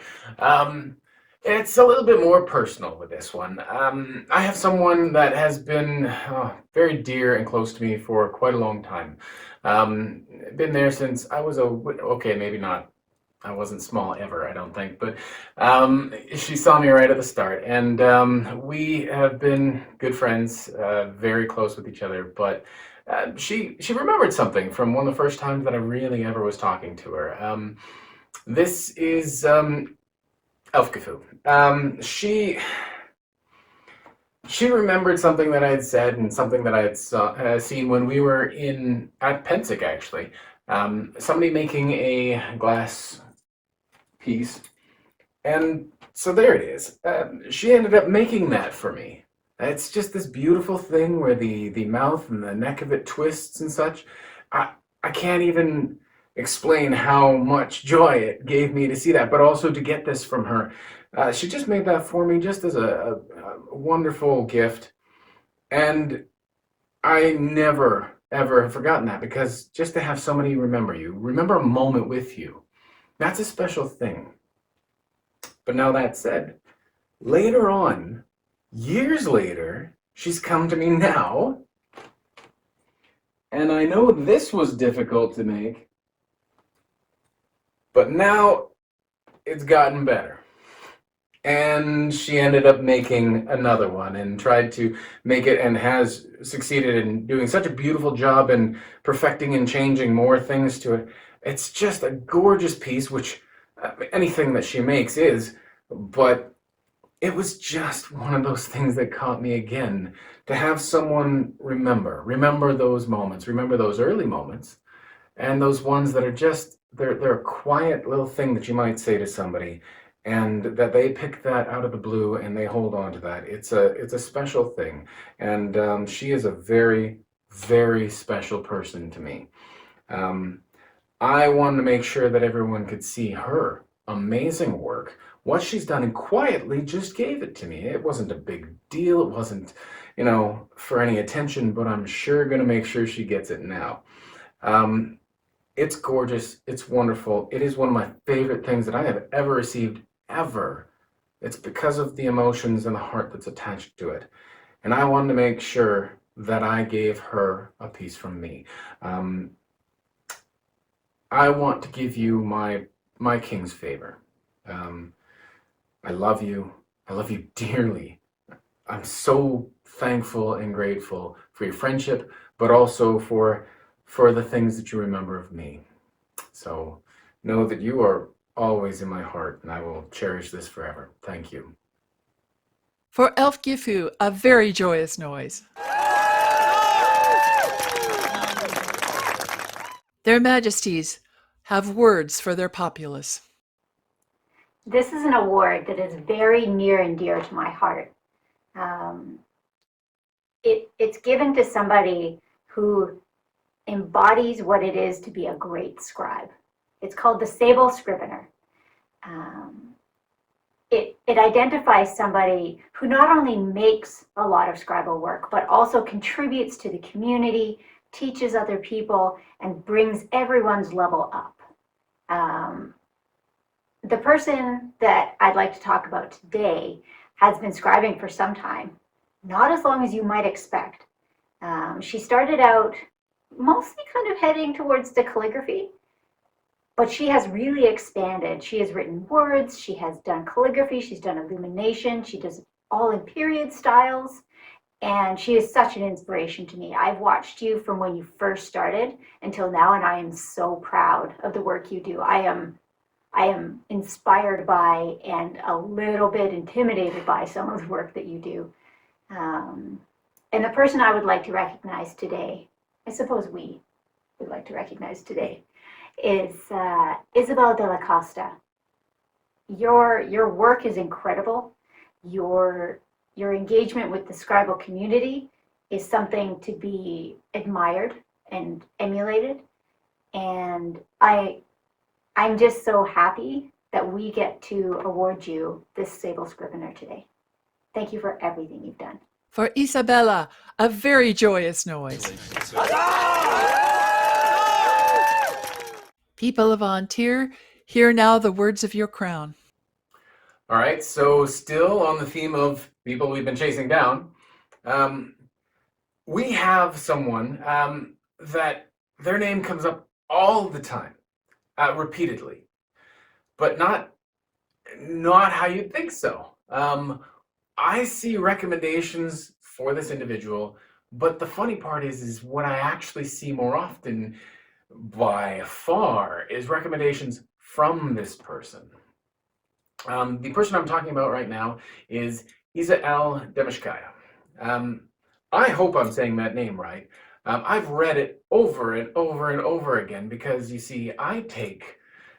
it's a little bit more personal with this one. I have someone that has been very dear and close to me for quite a long time. Been there since I was okay, maybe not. I wasn't small ever, I don't think, but she saw me right at the start, and we have been good friends, very close with each other, but she remembered something from one of the first times that I really ever was talking to her. This is Elfgafu. She remembered something that I had said and something that I had seen when we were at Pensick, actually. Somebody making a glass piece, and so there it is. She ended up making that for me. It's just this beautiful thing where the mouth and the neck of it twists and such. I can't even explain how much joy it gave me to see that, but also to get this from her. She just made that for me just as a wonderful gift. And I never, ever have forgotten that, because just to have somebody remember you, remember a moment with you, that's a special thing. But now that said, later on, years later, she's come to me now, and I know this was difficult to make, but now it's gotten better. And she ended up making another one and tried to make it, and has succeeded in doing such a beautiful job in perfecting and changing more things to it. It's just a gorgeous piece, which anything that she makes is, but it was just one of those things that caught me again, to have someone remember those moments, remember those early moments, and those ones that are just, they're a quiet little thing that you might say to somebody, and that they pick that out of the blue and they hold on to that. It's a special thing, and she is a very, very special person to me. I wanted to make sure that everyone could see her amazing work, what she's done, and quietly just gave it to me. It wasn't a big deal. It wasn't, for any attention, but I'm sure going to make sure she gets it now. It's gorgeous. It's wonderful. It is one of my favorite things that I have ever received, ever. It's because of the emotions and the heart that's attached to it. And I wanted to make sure that I gave her a piece from me. I want to give you my king's favor. I love you. I love you dearly. I'm so thankful and grateful for your friendship, but also for the things that you remember of me. So know that you are always in my heart, and I will cherish this forever. Thank you. For Elf Gifu, a very joyous noise. Their Majesties have words for their populace. This is an award that is very near and dear to my heart. It's given to somebody who embodies what it is to be a great scribe. It's called the Sable Scrivener. It identifies somebody who not only makes a lot of scribal work, but also contributes to the community, teaches other people, and brings everyone's level up. The person that I'd like to talk about today has been scribing for some time, not as long as you might expect. She started out mostly kind of heading towards the calligraphy, but she has really expanded. She has written words, she has done calligraphy, she's done illumination, she does all in period styles, and she is such an inspiration to me. I've watched you from when you first started until now, and I am so proud of the work you do. I am inspired by and a little bit intimidated by some of the work that you do. And the person I would like to recognize today, I suppose we would like to recognize today, is Isabel de la Costa. Your work is incredible. Your engagement with the scribal community is something to be admired and emulated. And I'm just so happy that we get to award you this Sable Scrivener today. Thank you for everything you've done. For Isabella, a very joyous noise. People of AnTir, hear now the words of your crown. All right, so still on the theme of people we've been chasing down, we have someone that their name comes up all the time, repeatedly, but not how you'd think so. I see recommendations for this individual, but the funny part is what I actually see more often by far is recommendations from this person. The person I'm talking about right now is Ithra Demishkaya. I hope I'm saying that name right. I've read it over and over and over again because, you see, I take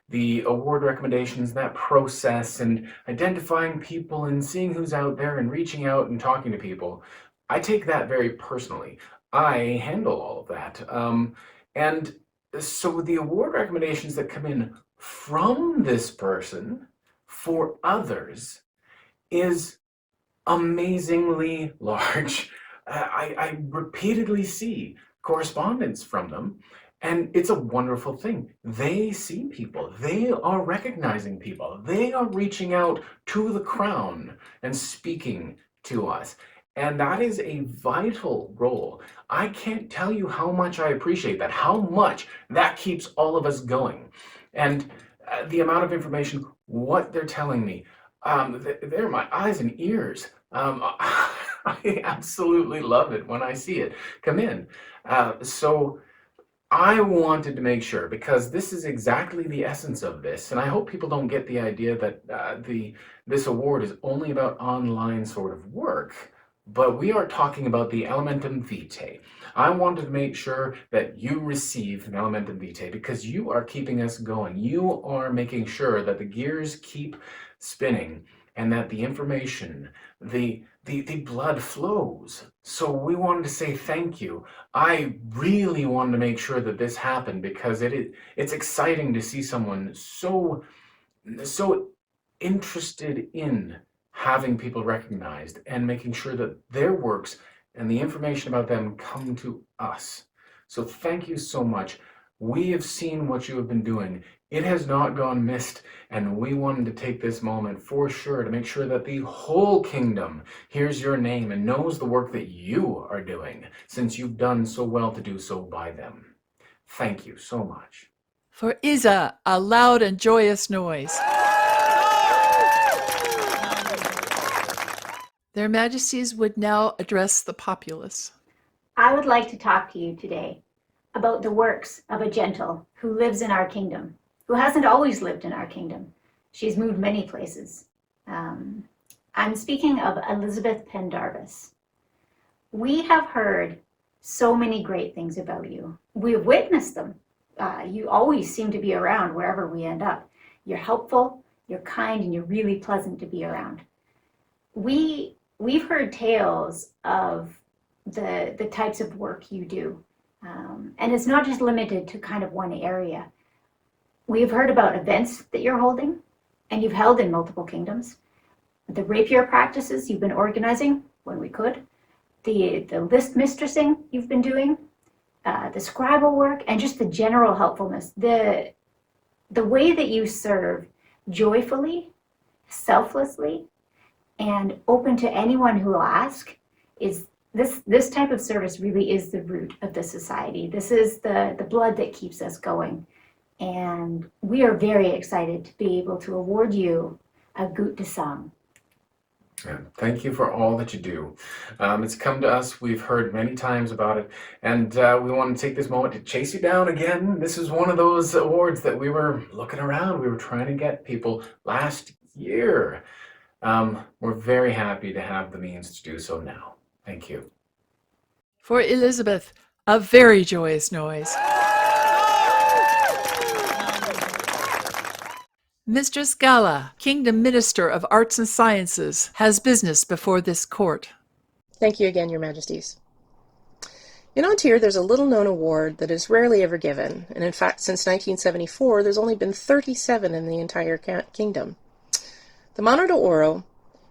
the award recommendations, that process, and identifying people and seeing who's out there and reaching out and talking to people, I take that very personally. I handle all of that. And so the award recommendations that come in from this person for others is amazingly large. I repeatedly see correspondence from them, and it's a wonderful thing. They see people, they are recognizing people, they are reaching out to the crown and speaking to us. And that is a vital role. I can't tell you how much I appreciate that, how much that keeps all of us going. And the amount of information, what they're telling me, they're my eyes and ears. I absolutely love it when I see it come in. So I wanted to make sure, because this is exactly the essence of this, and I hope people don't get the idea that this award is only about online sort of work, but we are talking about the Elementum Vitae. I wanted to make sure that you receive an Elementum Vitae because you are keeping us going. You are making sure that the gears keep spinning and that the information, the blood flows. So we wanted to say thank you. I really wanted to make sure that this happened because it's exciting to see someone so interested in having people recognized and making sure that their works and the information about them come to us. So thank you so much. We have seen what you have been doing. It has not gone missed, and we wanted to take this moment for sure to make sure that the whole kingdom hears your name and knows the work that you are doing, since you've done so well to do so by them. Thank you so much. For Isa, a loud and joyous noise. Their Majesties would now address the populace. I would like to talk to you today about the works of a gentle who lives in our kingdom, who hasn't always lived in our kingdom. She's moved many places. I'm speaking of Elizabeth Pendarvis. We have heard so many great things about you. We've witnessed them. You always seem to be around wherever we end up. You're helpful, you're kind, and you're really pleasant to be around. We've heard tales of the types of work you do. And it's not just limited to kind of one area. We've heard about events that you're holding, and you've held in multiple kingdoms. The rapier practices you've been organizing when we could. The list mistressing you've been doing. The scribal work, and just the general helpfulness. The way that you serve joyfully, selflessly, and open to anyone who will ask is this type of service really is the root of the society. This is the blood that keeps us going. And we are very excited to be able to award you a Gute Gesang. Yeah, thank you for all that you do. It's come to us, we've heard many times about it, and we want to take this moment to chase you down again. This is one of those awards that we were looking around, we were trying to get people last year. We're very happy to have the means to do so now. Thank you. For Elizabeth, a very joyous noise. Mistress Gala, Kingdom Minister of Arts and Sciences, has business before this court. Thank you again, Your Majesties. In AnTir, there's a little-known award that is rarely ever given, and in fact, since 1974, there's only been 37 in the entire kingdom. The Mano de Oro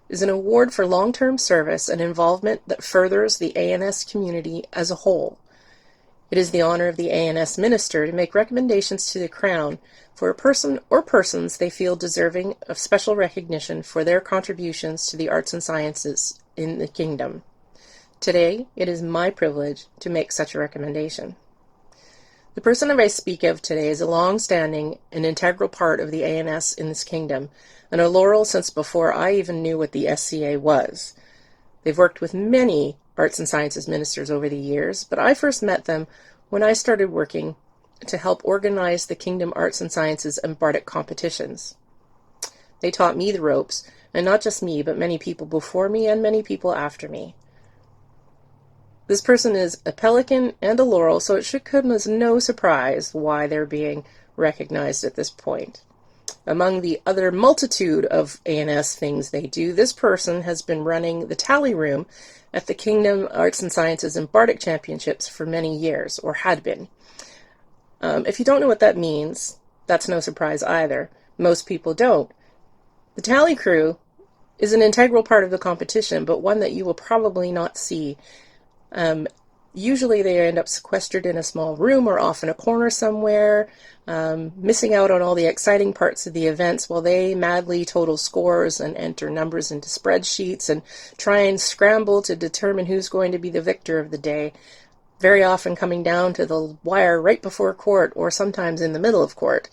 is an award for long-term service and involvement that furthers the ANS community as a whole. It is the honor of the ANS minister to make recommendations to the Crown for a person or persons they feel deserving of special recognition for their contributions to the arts and sciences in the kingdom. Today, it is my privilege to make such a recommendation. The person that I speak of today is a long-standing and integral part of the ANS in this kingdom, and a laurel since before I even knew what the SCA was. They've worked with many arts and sciences ministers over the years, but I first met them when I started working to help organize the Kingdom Arts and Sciences and Bardic competitions. They taught me the ropes, and not just me, but many people before me and many people after me. This person is a pelican and a laurel, so it should come as no surprise why they're being recognized at this point. Among the other multitude of ANS things they do, this person has been running the tally room at the Kingdom Arts and Sciences and Bardic Championships for many years, or had been. If you don't know what that means, that's no surprise either. Most people don't. The tally crew is an integral part of the competition, but one that you will probably not see. Usually they end up sequestered in a small room or off in a corner somewhere, missing out on all the exciting parts of the events while they madly total scores and enter numbers into spreadsheets and try and scramble to determine who's going to be the victor of the day, very often coming down to the wire right before court or sometimes in the middle of court.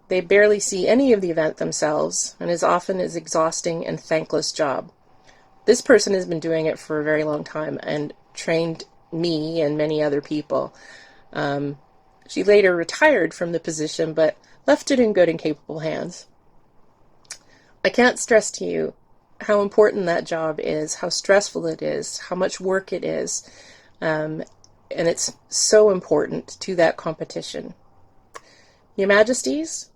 They barely see any of the event themselves, and is often an exhausting and thankless job. This person has been doing it for a very long time and trained me and many other people. She later retired from the position, but left it in good and capable hands. I can't stress to you how important that job is, how stressful it is, how much work it is, and it's so important to that competition. Your Majesties,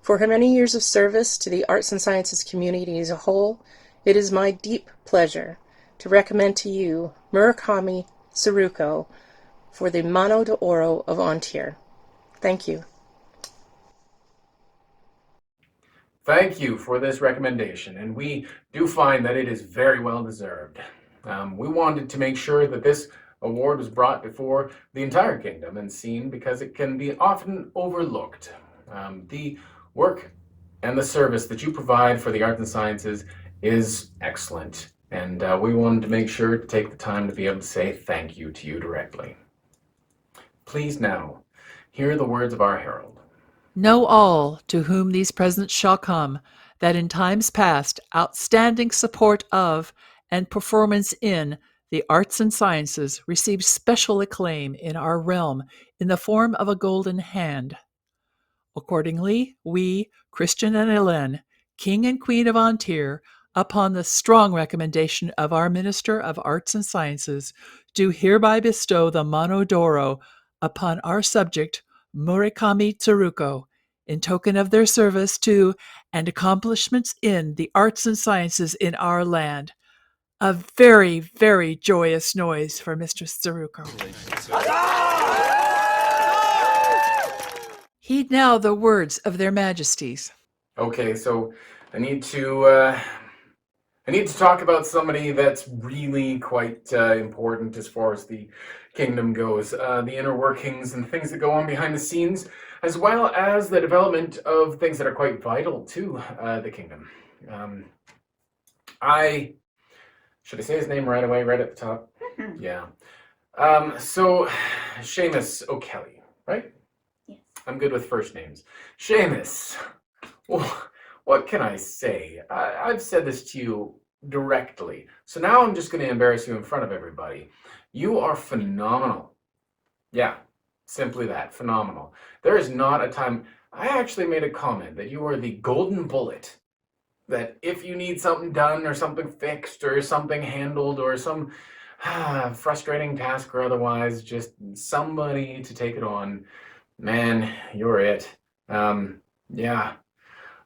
for her many years of service to the arts and sciences community as a whole, it is my deep pleasure to recommend to you Murakami Tsuruko for the Mano de Oro of AnTir. Thank you. Thank you for this recommendation, and we do find that it is very well deserved. We wanted to make sure that this award was brought before the entire kingdom and seen because it can be often overlooked. The work and the service that you provide for the arts and sciences is excellent, and we wanted to make sure to take the time to be able to say thank you to you directly. Please now hear the words of our herald. Know all to whom these presents shall come, that in times past outstanding support of and performance in the arts and sciences received special acclaim in our realm in the form of a golden hand. Accordingly, we, Christian and Helene, King and Queen of AnTir, upon the strong recommendation of our Minister of Arts and Sciences, do hereby bestow the Mano d'Oro upon our subject, Murakami Tsuruko, in token of their service to and accomplishments in the arts and sciences in our land. A very, very joyous noise for Mistress Tsuruko. Heed now the words of their majesties. Okay, so I need to talk about somebody that's really quite important as far as the kingdom goes. The inner workings and things that go on behind the scenes, as well as the development of things that are quite vital to the kingdom. Should I say his name right away, right at the top? Yeah. So, Seamus O'Kelly, right? Yes. I'm good with first names. Seamus, well, what can I say? I've said this to you directly, so now I'm just going to embarrass you in front of everybody. You are phenomenal. Yeah, simply that, phenomenal. There is not a time... I actually made a comment that you are the golden bullet, that if you need something done or something fixed or something handled or some frustrating task or otherwise, just somebody to take it on, man, you're it. Yeah,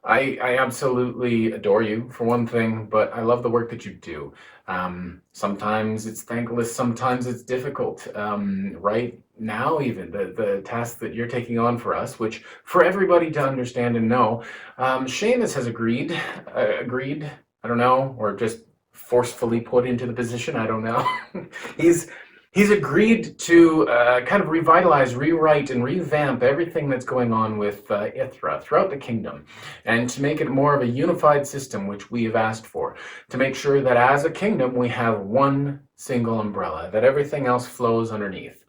I absolutely adore you for one thing, but I love the work that you do. Sometimes it's thankless, sometimes it's difficult. Right now even, the task that you're taking on for us, which for everybody to understand and know, Seamus has agreed, I don't know, or just forcefully put into the position, I don't know. He's agreed to kind of revitalize, rewrite, and revamp everything that's going on with Ithra throughout the kingdom, and to make it more of a unified system, which we have asked for, to make sure that as a kingdom we have one single umbrella, that everything else flows underneath.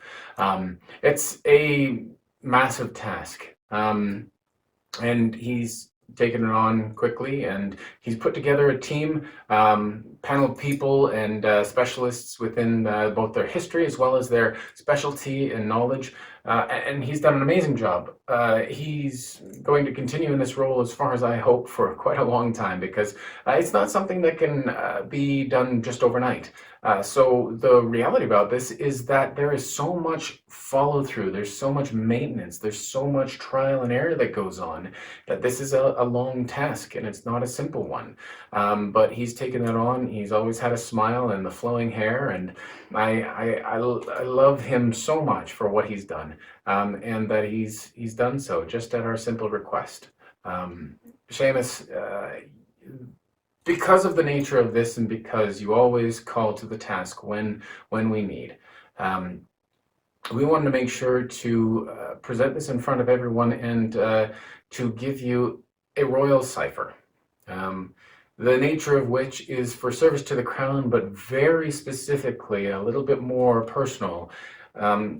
It's a massive task, and he's taken it on quickly, and he's put together a team, panel of people and specialists within both their history as well as their specialty and knowledge, and he's done an amazing job. He's going to continue in this role, as far as I hope, for quite a long time, because it's not something that can be done just overnight. So the reality about this is that there is so much follow through, there's so much maintenance, there's so much trial and error that goes on, that this is a long task, and it's not a simple one. But he's taken that on. He's always had a smile and the flowing hair, and I love him so much for what he's done, and that he's done so just at our simple request. Seamus, because of the nature of this, and because you always call to the task when we need, we wanted to make sure to present this in front of everyone and to give you a royal cipher. The nature of which is for service to the crown, but very specifically a little bit more personal,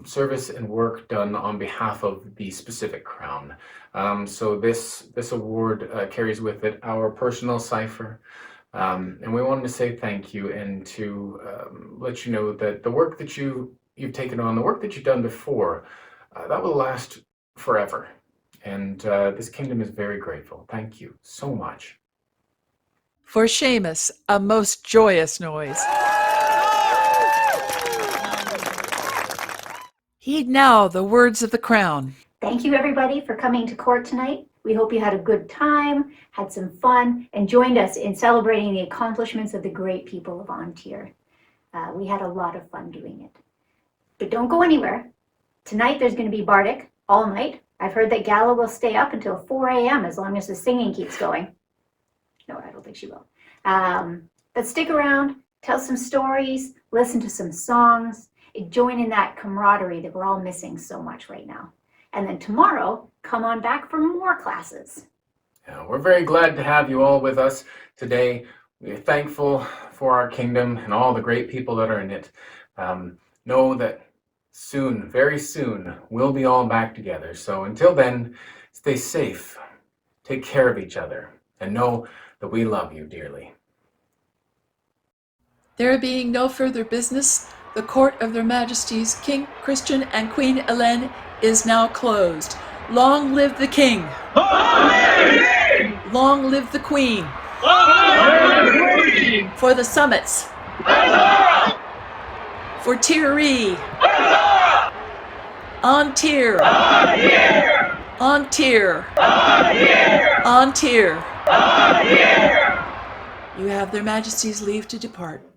service and work done on behalf of the specific crown. So this award carries with it our personal cipher, and we wanted to say thank you and to let you know that the work that you've taken on, the work that you've done before, that will last forever. And this kingdom is very grateful. Thank you so much. For Seamus, a most joyous noise. Heed now the words of the crown. Thank you, everybody, for coming to court tonight. We hope you had a good time, had some fun, and joined us in celebrating the accomplishments of the great people of AnTir. We had a lot of fun doing it. But don't go anywhere. Tonight there's going to be Bardic all night. I've heard that Gala will stay up until 4 a.m. as long as the singing keeps going. No, I don't think she will. But stick around, tell some stories, listen to some songs, join in that camaraderie that we're all missing so much right now. And then tomorrow, come on back for more classes. Yeah, we're very glad to have you all with us today. We're thankful for our kingdom and all the great people that are in it. Know that soon, very soon, we'll be all back together. So until then, stay safe, take care of each other, and know that we love you dearly. There being no further business, the court of their majesties King Christian and Queen Helene is now closed. Long live the king! Long live the queen! For the summits! For Tir-Ree! AnTir! AnTir! AnTir! You have their majesties' leave to depart.